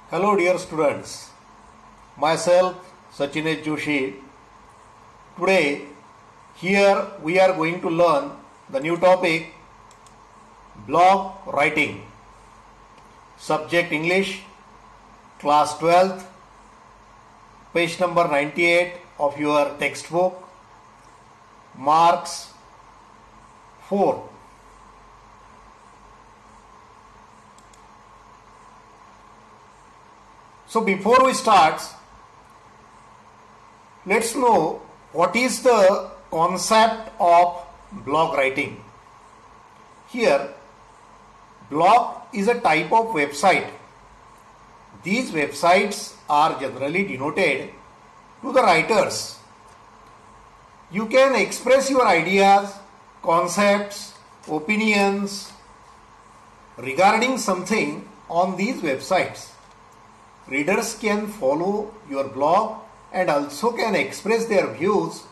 Hello dear students, myself Sachinesh Joshi. Today here we are going to learn the new topic blog writing. Subject English, class 12th, page number 98 of your textbook, marks 4. So before we start, let's know what is the concept of blog writing. Here, blog is a type of website. These websites are generally denoted to the writers. You can express your ideas, concepts, opinions regarding something on these websites. Readers can follow your blog and also can express their views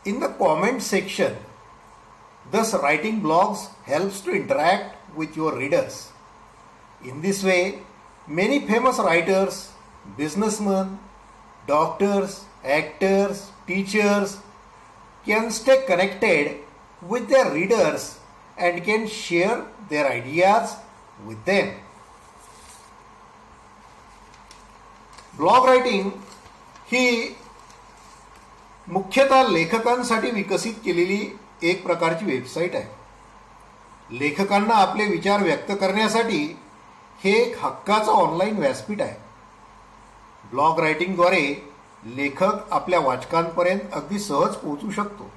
in the comment section. Thus, writing blogs helps to interact with your readers. In this way, many famous writers, businessmen, doctors, actors, teachers can stay connected with their readers and can share their ideas with them. Blog writing ही मुख्यतः लेखकांसाठी विकसित केलेली एक प्रकारची website आहे. लेखकांना आपले विचार व्यक्त करण्यासाठी हे एक हक्काचं ऑनलाईन व्यासपीठ आहे. ब्लॉग रायटिंगद्वारे लेखक आपल्या वाचकांपर्यंत अगदी सहज पोहोचू शकतो.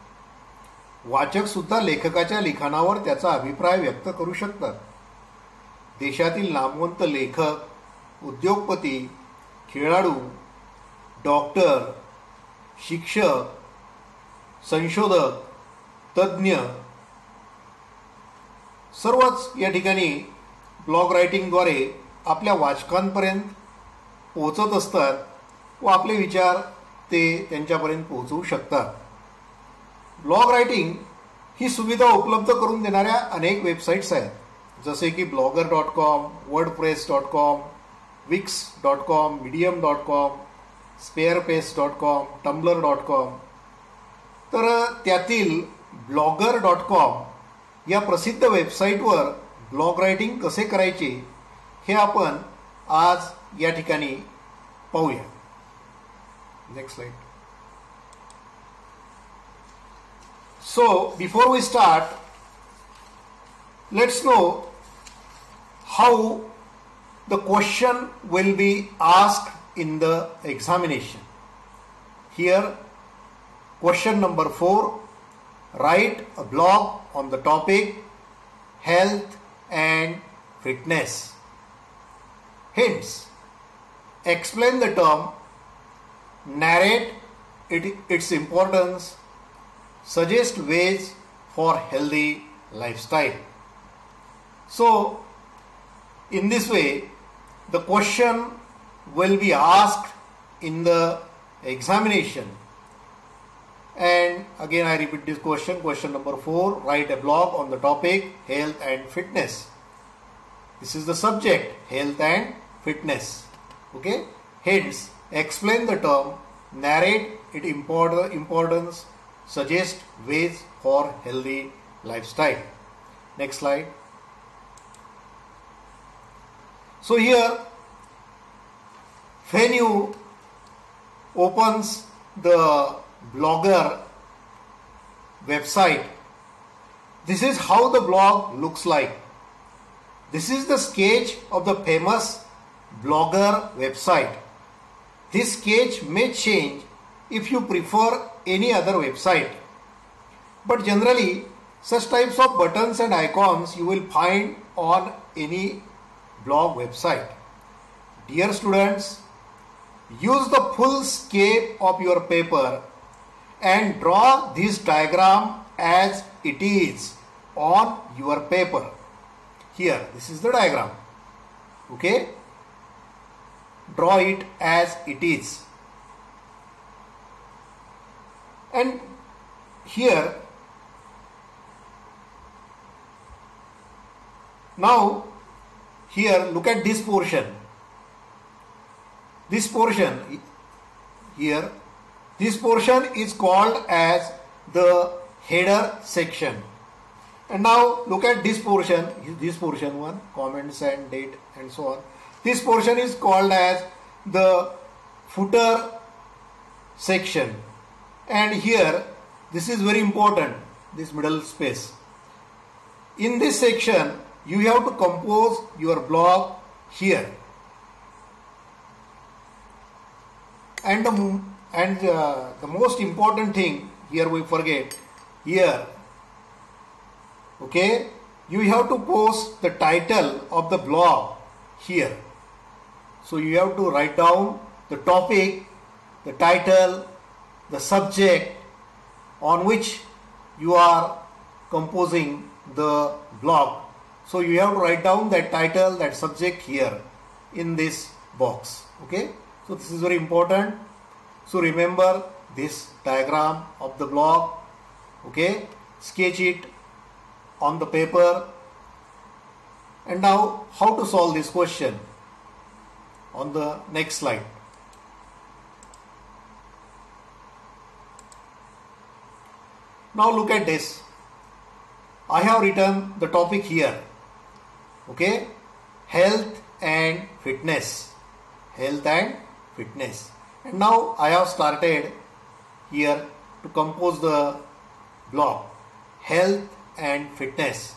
वाचक सुद्धा लेखकाच्या लिखाणावर त्याचा अभिप्राय व्यक्त करू शकतात. देशातील नामवंत लेखक, उद्योगपती, खेळाडू, डॉक्टर, शिक्षक, संशोधक, तज्ज्ञ सर्वच या ठिकाणी ब्लॉग रायटिंगद्वारे आपल्या वाचकांपर्यंत पोहोचत असतात व आपले विचार ते त्यांच्यापर्यंत पोहोचवू शकतात. ब्लॉग रायटिंग ही सुविधा उपलब्ध करून देणाऱ्या अनेक वेबसाईट्स आहेत, जसे की blogger.com, wordpress.com, wix.com, medium.com, squarespace.com, tumblr.com. तर त्यातील blogger.com या प्रसिद्ध वेबसाईटवर ब्लॉग रायटिंग कसे करायचे हे आपण आज या ठिकाणी पाहूया. Next slide. So before we start, let's know how the question will be asked in the examination. Here, question number 4, write a blog on the topic health and fitness. Hints: explain the term, narrate its importance, suggest ways for healthy lifestyle. So, in this way, the question will be asked in the examination. And again I repeat this question, question number 4, write a blog on the topic health and fitness. This is the subject, health and fitness. Okay. Hence, explain the term, narrate its importance, suggest ways for healthy lifestyle. Next slide. So here, when you opens the Blogger website, this is how the blog looks like. This is the sketch of the famous Blogger website. This sketch may change if you prefer any other website, but generally such types of buttons and icons you will find on any blog website. Dear students, use the full scape of your paper and draw this diagram as it is on your paper. Here, this is the diagram. Okay? Draw it as it is. And here, now here look at this portion. this portion here, this portion is called as the header section. And now look at this portion one, comments and date and so on. This portion is called as the footer section. And here, this is very important, this middle space. In this section, you have to compose your blog here. And the most important thing here we forget here. Okay, you have to post the title of the blog here. So you have to write down the topic, the title, the subject on which you are composing the blog. So you have to write down that title, that subject here in this box. Okay, so this is very important. So remember this diagram of the blog. Okay, sketch it on the paper. And now how to solve this question on the next slide. Now look at this. I have written the topic here. Okay, health and fitness. Health and fitness. And now I have started here to compose the blog. Health and fitness.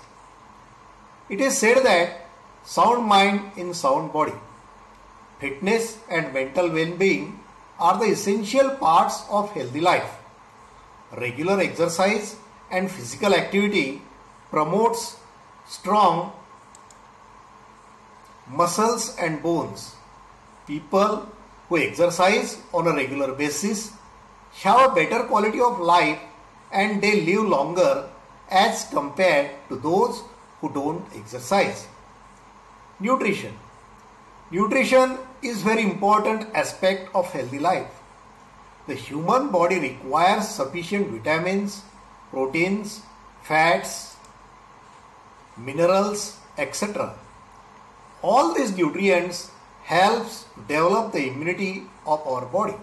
It is said that sound mind in sound body. Fitness and mental well-being are the essential parts of healthy life. Regular exercise and physical activity promotes strong muscles and bones. People who exercise on a regular basis have a better quality of life and they live longer as compared to those who don't exercise. Nutrition. Nutrition is very important aspect of healthy life. The human body requires sufficient vitamins, proteins, fats, minerals, etc. All these nutrients helps develop the immunity of our body,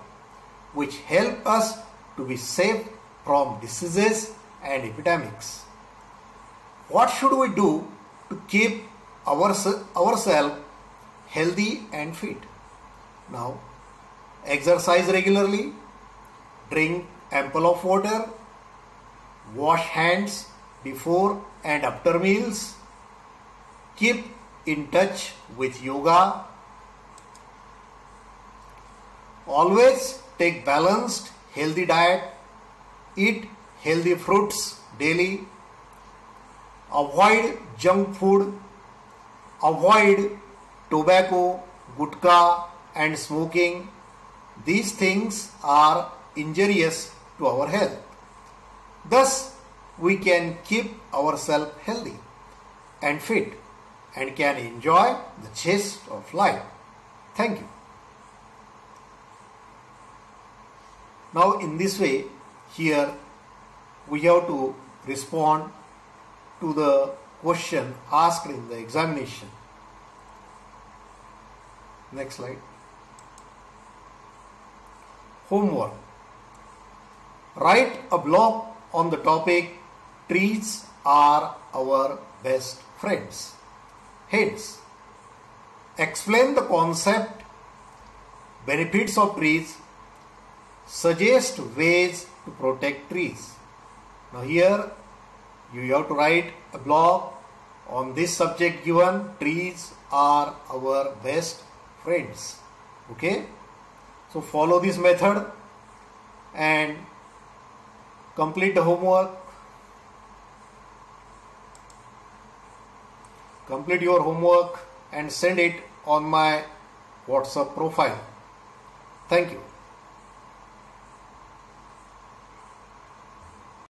which help us to be safe from diseases and epidemics. What should we do to keep ourselves healthy and fit? Now, exercise regularly, drink ample of water, wash hands before and after meals, keep in touch with yoga, always take balanced, healthy diet, eat healthy fruits daily, avoid junk food, avoid tobacco, gutka and smoking. These things are injurious to our health. Thus, we can keep ourselves healthy and fit and can enjoy the zest of life. Thank you. Now in this way, here we have to respond to the question asked in the examination. Next slide. Homework. Write a blog on the topic trees are our best friends. Hence, explain the concept, benefits of trees, suggest ways to protect trees. Now here you have to write a blog on this subject given, trees are our best friends. Okay, so follow this method and complete the homework. Complete your homework and send it on my WhatsApp profile. Thank you.